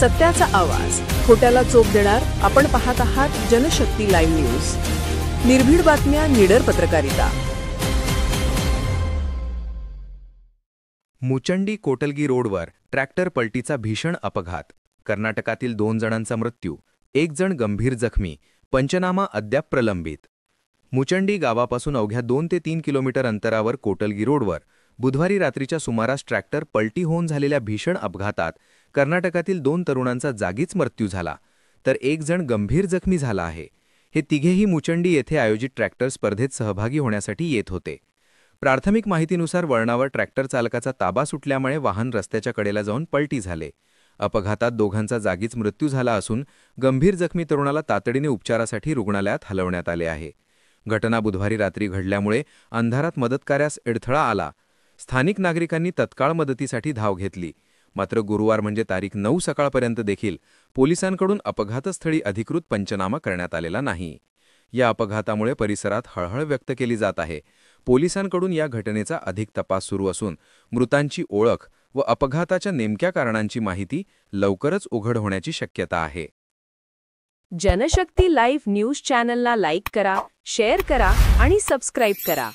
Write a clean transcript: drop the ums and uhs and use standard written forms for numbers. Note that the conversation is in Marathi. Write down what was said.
सत्याचा आवाज, खोट्याला चोप देणार. आपण पाहत आहात जनशक्ती लाईव्ह न्यूज. निर्भीड बातम्या, निडर पत्रकारिता. मुचंडी कोटलगी रोडवर ट्रॅक्टर पलटीचा भीषण अपघात. कर्नाटकातील 2 जणांचा मृत्यू, 1 जण गंभीर जखमी. पंचनामा अद्याप प्रलंबित. मुचंडी गावापासून अवघ्या 2 ते 3 किलोमीटर अंतरावर कोटलगी रोडवर बुधवारी रात्रीच्या सुमारास ट्रॅक्टर पलटी होऊन झालेल्या भीषण अपघातात कर्नाटकातील 2 तरुणांचा जागीच मृत्यू झाला, तर 1 जण गंभीर जखमी झाला आहे. हे तिघेही मुचंडी येथे आयोजित ट्रॅक्टर स्पर्धेत सहभागी होण्यासाठी येत होते. प्राथमिक माहितीनुसार वळणावर ट्रॅक्टर चालकाचा ताबा सुटल्यामुळे वाहन रस्त्याच्या कडेला जाऊन पलटी झाले. अपघातात दोघांचा जागीच मृत्यू झाला असून गंभीर जखमी तरुणाला तातडीने उपचारासाठी रुग्णालयात हलवण्यात आले आहे. घटना बुधवारी रात्री घडल्यामुळे अंधारात मदतकार्यास अडथळा आला. स्थानिक नागरिकांनी तत्काळ मदतीसाठी धाव घेतली. मात्र गुरुवार म्हणजे तारीख 9 सकाळपर्यंत देखील पोलिसांकडून अपघातस्थळी अधिकृत पंचनामा करण्यात आलेला नाही. या अपघातामुळे परिसरात हळहळ व्यक्त केली जात आहे. पोलिसांकडून या घटनेचा अधिक तपास सुरू असून मृतांची ओळख व अपघाताच्या नेमक्या कारणांची माहिती लवकरच उघड होण्याची शक्यता आहे. जनशक्ती लाईव्ह न्यूज चॅनलला लाईक करा, शेअर करा आणि सबस्क्राईब करा.